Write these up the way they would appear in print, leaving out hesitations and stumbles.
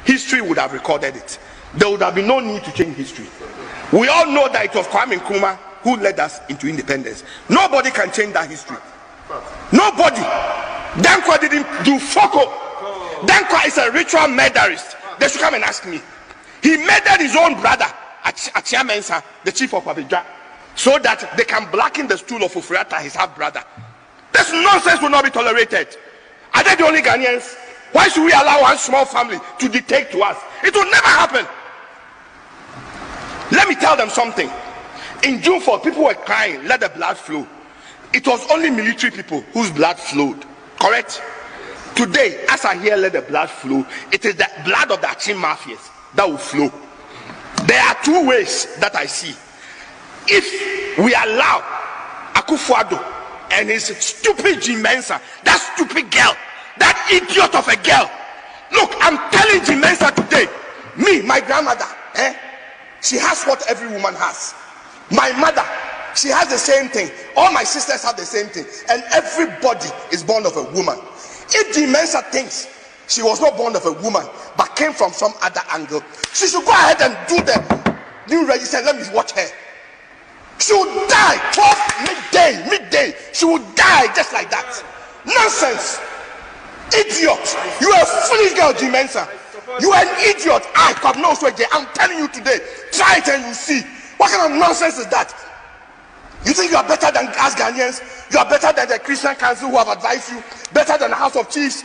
history would have recorded it. There would have been no need to change history. We all know that it was Kwame Nkrumah who led us into independence. Nobody can change that history. Nobody. Dankwa didn't do Foko. Dankwa is a ritual murderist. They should come and ask me. He murdered his own brother, Achia Mensah, the chief of Abidjan, so that they can blacken the stool of Ufriata, his half brother. This nonsense will not be tolerated. Are they the only Ghanaians? Why should we allow one small family to dictate to us? It will never happen. Let me tell them something. In June 4, people were crying, let the blood flow. It was only military people whose blood flowed. Correct? Today, as I hear let the blood flow, it is the blood of the Achim mafias that will flow. There are two ways that I see. If we allow Akufo-Addo and his stupid Jean Mensa, that stupid girl, that idiot of a girl. Look, I'm telling Jean Mensa today, me, my grandmother, she has what every woman has. My mother, she has the same thing. All my sisters have the same thing. And everybody is born of a woman. If Jean Mensa thinks she was not born of a woman, but came from some other angle, she should go ahead and do the new register. Let me watch her. She will die 12 midday. She will die just like that. Nonsense. Idiot. You are a foolish girl, Jean Mensa. You are an idiot. I'm telling you today. Try it and you see. What kind of nonsense is that? You think you are better than us Ghanaians? You are better than the Christian Council who have advised you? Better than the House of Chiefs?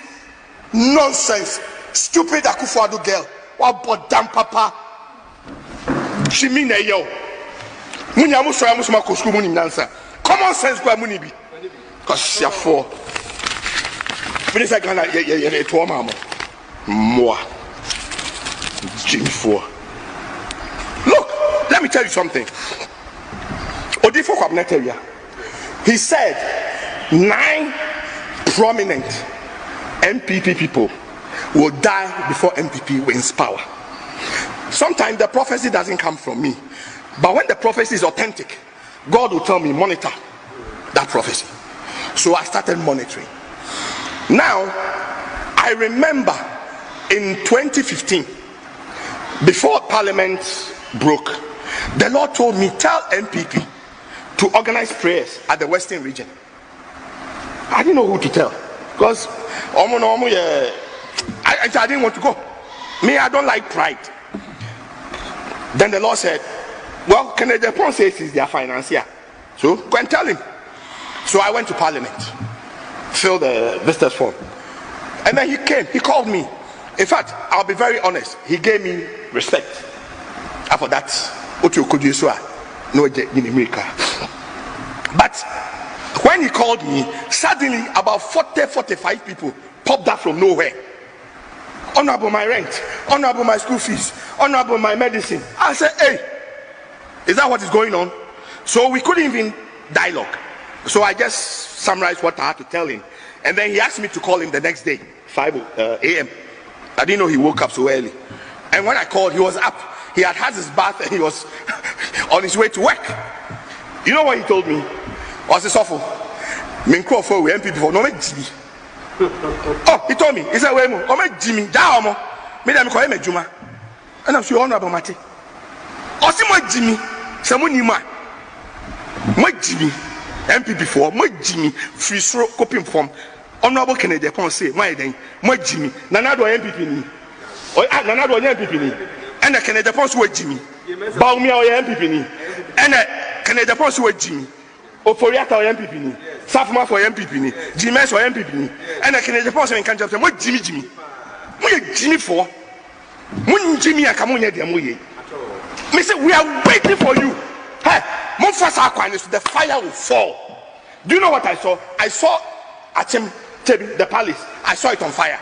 Nonsense. Stupid Akufo-Addo girl. What about damn papa? She mean a yo. Common sense kwa muni bi. Cause she are for. Minister Ghana ye to mama. Moi. Jimmy for. Look, let me tell you something. Odifo Kwabneteria. He said 9 prominent MPP people will die before MPP wins power. Sometimes the prophecy doesn't come from me, but when the prophecy is authentic, God will tell me, monitor that prophecy. So I started monitoring. Now, I remember in 2015, before Parliament broke, the Lord told me, tell MPP to organize prayers at the Western region. I didn't know who to tell, because I didn't want to go. Me, I don't like pride. Then the Lord said, well, Kennedy Japan says he's their financier, so go and tell him. So I went to Parliament, filled the visitors form, and then he came, he called me. In fact, I'll be very honest, he gave me respect. After that, but when he called me, suddenly about 45 people popped up from nowhere. Honorable my rent, honorable my school fees, honorable my medicine. I said, hey, is that what is going on? So we couldn't even dialogue. So I just summarized what I had to tell him. And then he asked me to call him the next day, 5 a.m. I didn't know he woke up so early. And when I called, he was up. He had had his bath and he was on his way to work. You know what he told me? Was this awful? Oh, he told me. He said, "Wait, Jimmy, Jamo, me dem call him Juma." And I'm sure honorable Mate. Osimo Jimmy, Samunima. My Jimmy, MPP for my Jimmy, free throw copying form. Honorable Kennedy Japan say, my day, my Jimmy, Nanado MPP ni. Or Nanado MPP ni. And the Kennedy Japan say Jimmy. Baumia or MPP ni. And the Kennedy Japan say Jimmy. Oforiata or MPP ni. Safma for MPP ni. Jimmy for MPP ni. And the Kennedy Japan say in Kanjab say, my Jimmy. My Jimmy for. Mun Jimmy akamunye de amuye. Me say we are waiting for you. Hey, Mufasa Akwanis, the fire will fall. Do you know what I saw? I saw Achim Tebi, the palace. I saw it on fire.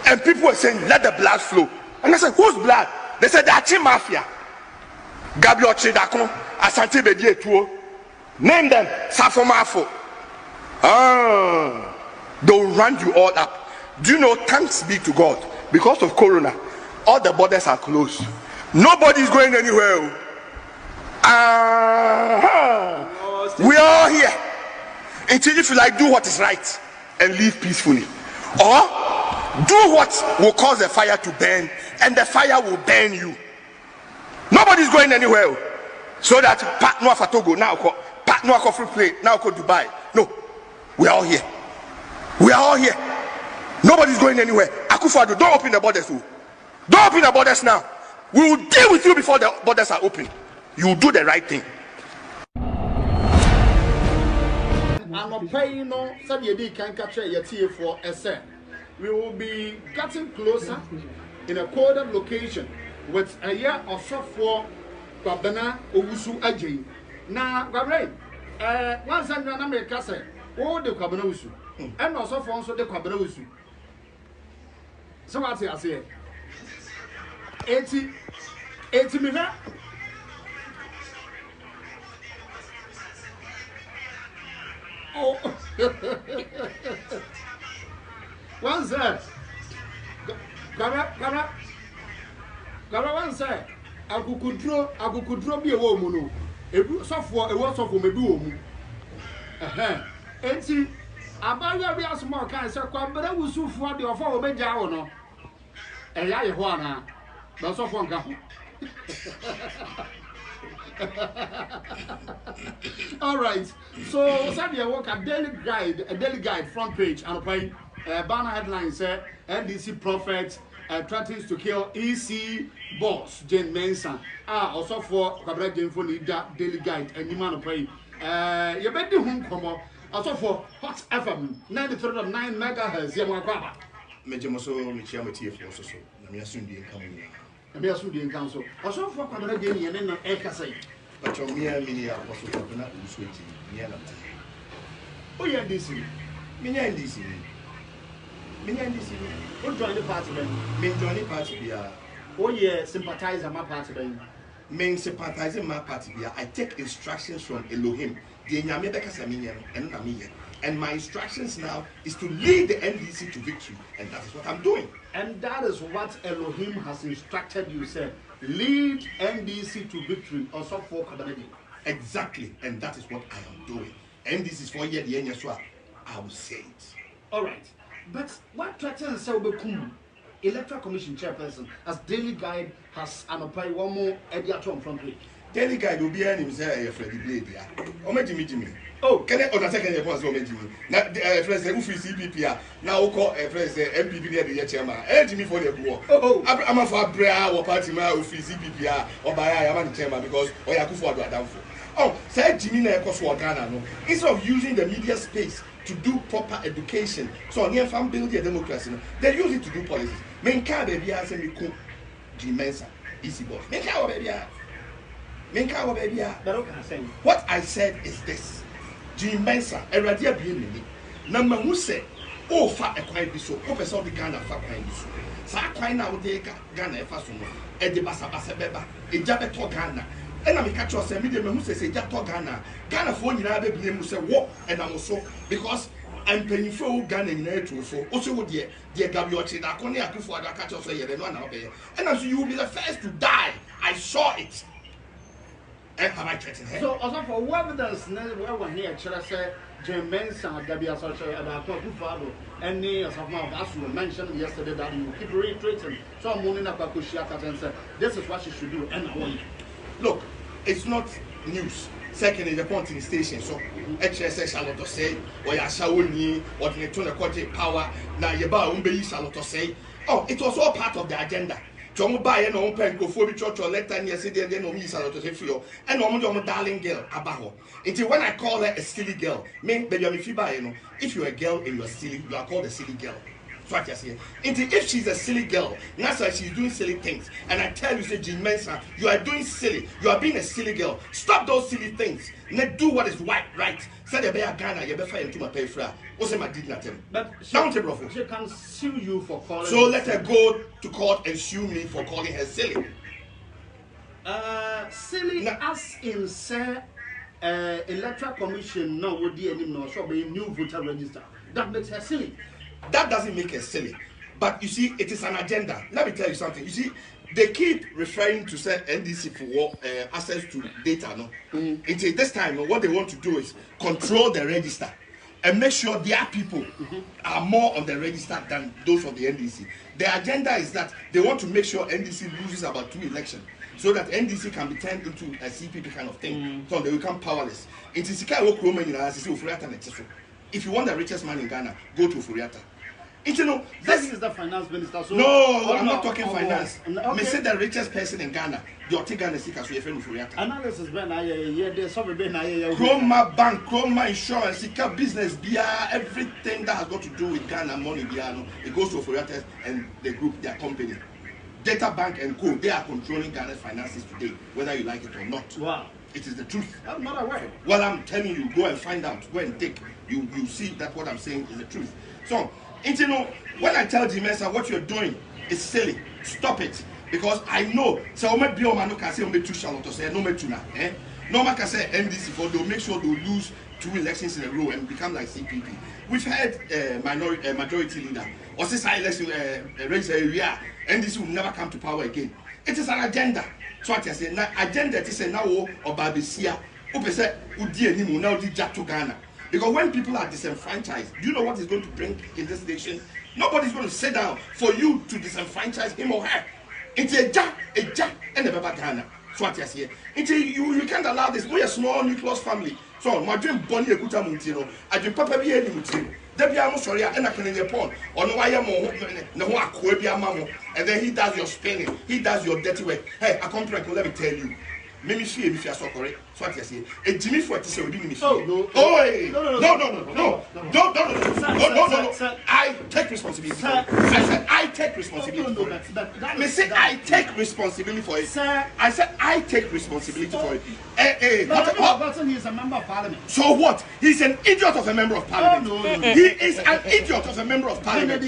And people were saying, let the blood flow. And I said, whose blood? They said, the Achim Mafia. Gabriel Chidakon, Asante Bedie Tuo. Name them, Safo Mafo. They'll run you all up. Do you know, thanks be to God, because of Corona, all the borders are closed. Nobody's going anywhere. We are all here. Until if you like, do what is right and live peacefully. Or Do what will cause the fire to burn, and the fire will burn you. Nobody's going anywhere. So that Pat Noah for Togo now, Pat Noah for free play now, go Dubai. No, we are all here. We are all here. Nobody's going anywhere. Akufo-Addo, don't open the borders. Don't open the borders now. We will deal with you before the borders are open. You will do the right thing. We will be getting closer in a colder location with a year or so for Babana Owusu Ajay. Now, Gabriel, once I'm going to make a say, all the Kwabena Owusu, and also for the Kwabena Owusu. So what's I say? 80 minutes. Oh, one sir, Gaba, one sir. I could draw be a woman. A software, a word of a woman. And see, about your small kind, sir, but I was so for the offer of a jowl. And I want that's off one couple. All right, so Sabia work a daily guide front page and a banner headline said NDC prophet threatens to kill EC boss Jane Mensah. Also for Kabra Jane for daily guide and you man pay. You bet the home come also for Hot FM 93.9 megahertz. Yamagaba. Mejamoso Michiamati for so. Miasundi coming. Miasundi council. Also for Kabra Jane and Ekasai. But your mere mini also for not switching. Oh, yeah, DC. Minya DC. Who joined the party then? Men join the party. Oh, yeah, sympathizer my party then. Men sympathizing my party. I take instructions from Elohim. And my instructions now is to lead the NDC to victory. And that is what I'm doing. And that is what Elohim has instructed you, sir. Lead NDC to victory. Also for Kabadadi. Exactly. And that is what I am doing. NDC is for year the NSWA. I will say it. All right. But what threatens Selbekum, Electoral Commission chairperson, as Daily Guide has an apply one more editor front page? Daily Guide will be an himself, Freddie Blade. Jimmy. Oh, can I on second year was Jimmy? Now, President Ufi CPP now call President MPP near the chairman. Jimmy for the war. Oh, I'm a for Brea or party man Ufi CPP or by I am chairman because Akufo-Addo are down for. Oh, said Jimmy Nekoswa Ghana. No, instead of using the media space to do proper education, so near fan build their democracy, they use it to do policies. Men can't be as a cook, Jane Mensah, easy boss. Men can't baby. What I said is this: Jane Mensah, a radia being number who said, oh, fat a quite be so, open some the Ghana fat quite be so. So I quite now take Ghana fast one, and the Bassa Beba, a Jabet Ghana. And I'm catch us a medium who says, Ghana for you now, baby, who say, what? And I'm also because I'm paying for Ghana in air to so also, dear Gabriel, I can't Akufo-Addo catch us a one out there. And as you will be the first to die, I saw it. And have I threatened her? So, also for what evidence, we're here, shall I say, Jane Mensah, Gabby Associate, and Akufo-Addo, and as of now, as you mentioned yesterday, that you keep reiterating. So I'm morning up Akushiaka and said, this is what she should do, and I want. Look, it's not news. Second, in the Ponting station, so HSS Charlotte say, or Yashawuni, or the Tona power, now Yaba Umbe Charlotte say. Oh, it was all part of the agenda. John buy and on pen go for church or let time yesterday, then no me Charlotte say for and no darling girl, Abaho. Until when I call her a silly girl, mean baby, if you're a girl and you're silly, you are called a silly girl. What you say? If she's a silly girl, that's why she's doing silly things. And I tell you, say, Jane Mensah, you are doing silly. You are being a silly girl. Stop those silly things. Let's do what is right. Say the bear Ghana, you better into my pay fra. What's my did not But she can sue you for calling. So let her go to court and sue me for calling her silly. Silly as in say Electoral Commission no would be any no so be new voter register. That makes her silly. That doesn't make it silly. But you see, it is an agenda. Let me tell you something. You see, they keep referring to say NDC for access to data. No, Until this time, what they want to do is control the register. and make sure their people are more on the register than those of the NDC. The agenda is that they want to make sure NDC loses about 2 elections so that NDC can be turned into a CPP kind of thing, so they become powerless. If you want the richest man in Ghana, go to Furiata. You know, this is the finance minister. So no, I'm not talking finance. Okay. Me say the richest person in Ghana. You're taking the sick as your friend Furiata. Analysis ben aye, there's some ben aye. Chroma bank, Chroma insurance, Sika business, BIA, everything that has got to do with Ghana money, BIA, it goes to Furiata and the group, their company. Data Bank and Co. They are controlling Ghana's finances today, whether you like it or not. Wow. It is the truth. I'm not aware. Well, I'm telling you, go and find out, go and take. You see that what I'm saying is the truth. So, and you know, when I tell Jimesa what you're doing is silly, stop it. Because I know, so I be on can say too shallow to say no me tuna. No man can say NDC for they'll make sure they'll lose 2 elections in a row and become like CPP. We've had majority leader. Or since I election raise area, NDC will never come to power again. It is an agenda. So I say now agenda is now or Babisia. Upe say udi enimu now di jack to Ghana. Because when people are disenfranchised, do you know what is going to bring in this nation? Nobody's going to sit down for you to disenfranchise him or her. It's a jack, and a Baba Ghana. So what I say, you can't allow this. We're a small nucleus family. So my dream Bonnie Kuta Muntino, I dream Papa Bieni Muntino. Debbie I'm sorry, and I can in the pond. On why I'm more, and then he does your spinning, he does your dirty work. Hey, I come let me tell you. Maybe see if you are so correct. So what I say, a Jimmy for to say we didn't. Oh no! No. I take responsibility. I said I take responsibility for it. Me say I take responsibility for it. I said I take responsibility for it. He is a member of parliament. So what? He's an idiot of a member of parliament. He is an idiot of a member of parliament.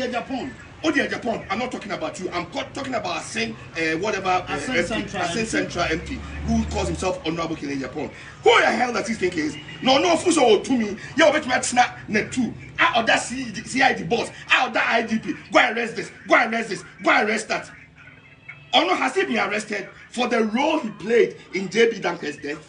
Japan. I'm not talking about you. I'm talking about Asen, Asen Central MP, who calls himself Honorable King in Japan. Who the hell does he think he is? No, Fuso to me. You're bet me snap net 2. Out of that CID boss, out of that IDP. Go and arrest this. Go and arrest this. Go and arrest that. Or no, has he been arrested for the role he played in JB Danker's death?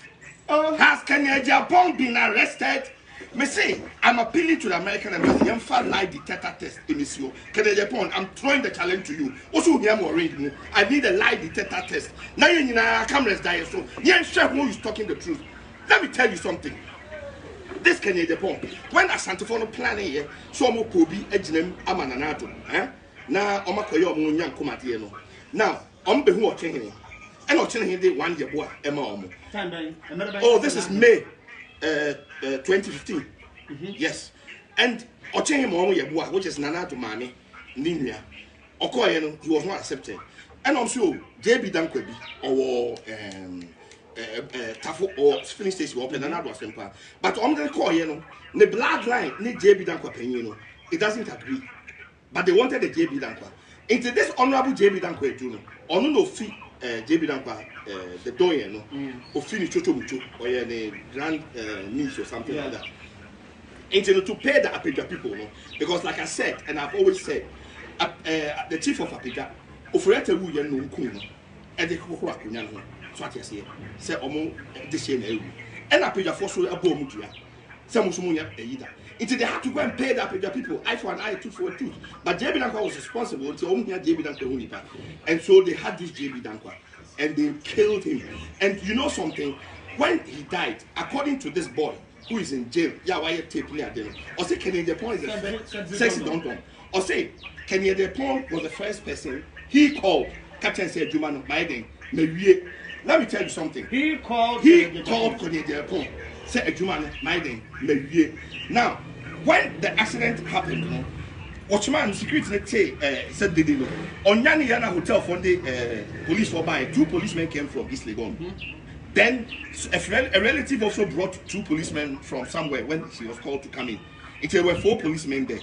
Has Kenya Japan been arrested? Me say, I'm appealing to the American embassy. I'm for lie detector test, Emisio. Japan, I'm throwing the challenge to you. Also, here more read. I need a lie detector test. Now you know cameras die so. You sure who is talking the truth. Let me tell you something. This Kenya Japan, when a Santifono planning here, so mo Kobe, Ejinem, Amananato. Now, Omakoyo Munyan Komatieno. Now, be who are changing. And not changing 1 year boy, Emma. Oh, this is May. 2015. Yes. And Ochenye Momo Yabua, which is Nana to Mami, Ninia, Okoyeno, he was not accepted. And also JB Dankwebi or Tafo or filling station open and was simple. But on the Koyeno, the bloodline, need JB Dankwa, it doesn't agree. But they wanted the JB Dankwa. Into this honorable JB Dankwa, on no fee. JB Dankwa, the doyen, or finish Chocho Mucho, or a grand niece or something like that. Into to pay the Apega people, because like I said, and I've always said, the chief of Apega, Ofrete Wuyan no Kuno, and the Kukuakunan, so I say, say Omo, this year, and Apega for so a bomutia, some Musumunia, either. Until they had to go and pay the Apega people, eye for an eye, tooth for a tooth. But JB Dankwa was responsible until only JB Dankwa. And so they had this JB Dankwa and they killed him. And you know something? When he died, according to this boy who is in jail, why tape near them, or say Kenya Japan is a sexy don't. Or say Kenya Japan was the first person he called Captain said Jumano Biden. Let me tell you something. He called Kenya Japan. Say a Jumano Biden. Now, when the accident happened, Watchman security said they didn't know. On Yana Hotel from the police were by 2 policemen came from East Legon. Then a relative also brought 2 policemen from somewhere when she was called to come in. There were 4 policemen there.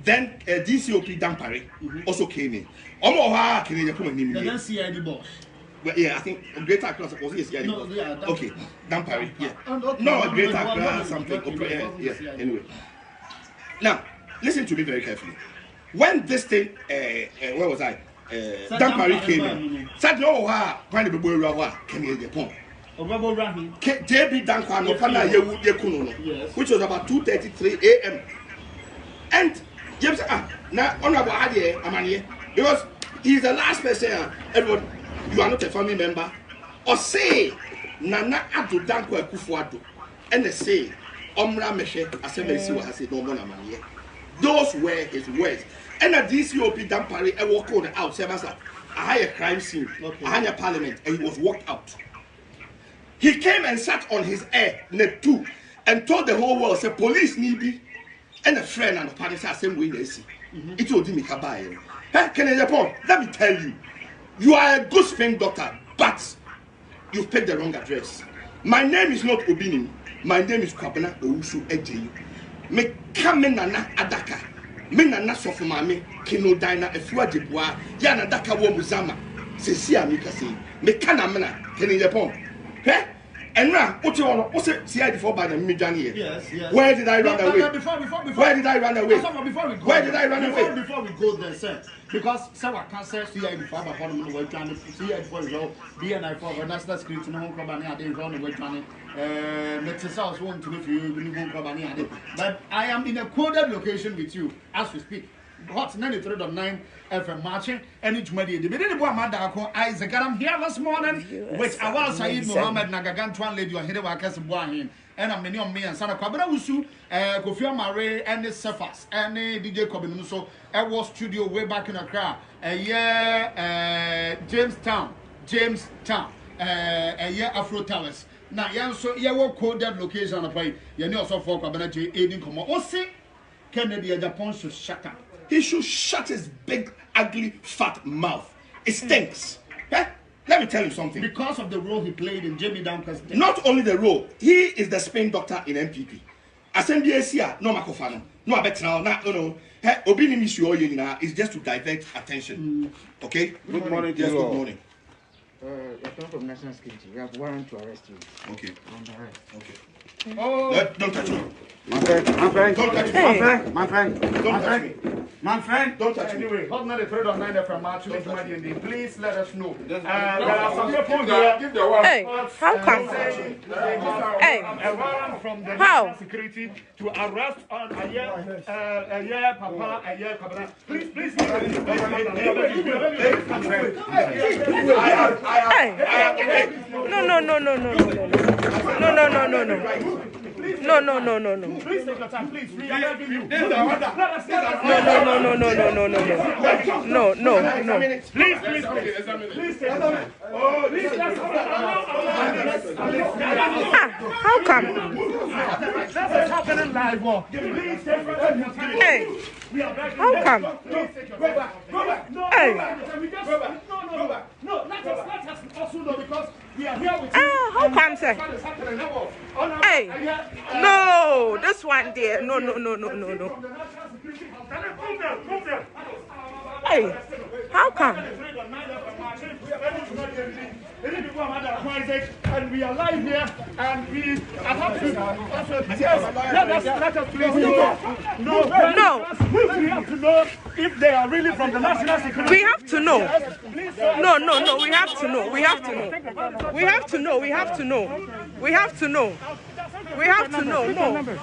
Then DCOP Dampare also came in. The then CID boss. Well, yeah, I think Greater Accra was it CID? No, yeah. Okay, Dampare, yeah. Okay. No, Greater Accra something. Yeah. Anyway, now listen to me very carefully. When this thing, where was I? Dampare came in. Said no, when the boy Rawa came in Japan. JB Dankwa no pana yekuno no, which was about 2:33 a.m. And James now honorable Adie Amanie, because he's the last person. Everyone, you are not a family member, or say Nana Adu Dankwa Kufuado, and they say Omra Meshe Asemesi was said no more Amanie. Those were his words. And at DCOP Dampari, I walk on out, Sebasa. I had a crime scene, I had a parliament, and he was walked out. He came and sat on his air, net 2, and told the whole world, say, police need be, and a friend and a party say, same way they see. It told me, Kabaye. Hey, Kennedy, let me tell you, you are a good spin doctor, but you picked the wrong address. My name is not Obinim, my name is Kwabena Owusu Ejeyu. Me come nana adaka. Me nana sofumame kino dina efua jebua ya na daka wo muzama sesi amika say me kana mena kene Japan he enra ote wono o say CID for by the midjan here. Yes. Where did I run away? Where did I run away? Where did I run away? Before we go there, sir, because sir I can say CID for by the way trying CID for you BNI for national security no company I dey run away trying let's say I want to if you company but I am in a coded location with you as we speak. Hot 93.9 FM marching any Jumadi. The Biddy Boamada Isaac. I'm here this morning with Awal Said Mohammed Nagagantuan lady or Hidewakas Buahin. And I'm many on me and Sana Kabana Wusu, Kofi Mare, and the Cephas, and DJ Kobinuso, Air Studio way back in Accra. A year Jamestown, a year Afro Towers. Now, yeah, so you will code that location of a you know, so for Kabana J. Aiding Como. Or say, Kennedy Japan should shut up. He should shut his big, ugly, fat mouth. It stinks. Eh? Let me tell you something. Because of the role he played in Jamie Duncan's death. Not only the role, he is the spin doctor in MPP. Assembly Asia, no Makofano, no Abetrao, no. Obini Mishu is just to divert attention. Okay? Good morning. Yes, good morning. You're from National Security. We have warrant to arrest you. Okay. Okay. Oh, don't touch me. My friend. Don't touch me. My friend. Don't touch me. My friend, Don't touch me. Anyway, hot 93.9 from March. Please let us know. There are some people here. Hey, how come? Hey, A warrant from the how? National Security to arrest on a year Papa, a year Kabana. Please. Hey, no. Please take your time, please. We are helping you. No. Please take your time. Please, How come? That's happening live. Please take your time. Hey, how come? Go back. Hey. No, let us also know because we are here with you. How come, sir? Hey, no, this one there. No. Hey, how come? And we are live here, and we are happy. Yes, let us please know. No. We have to know if they are really from the National Security. We have to know. No. We have to know. More.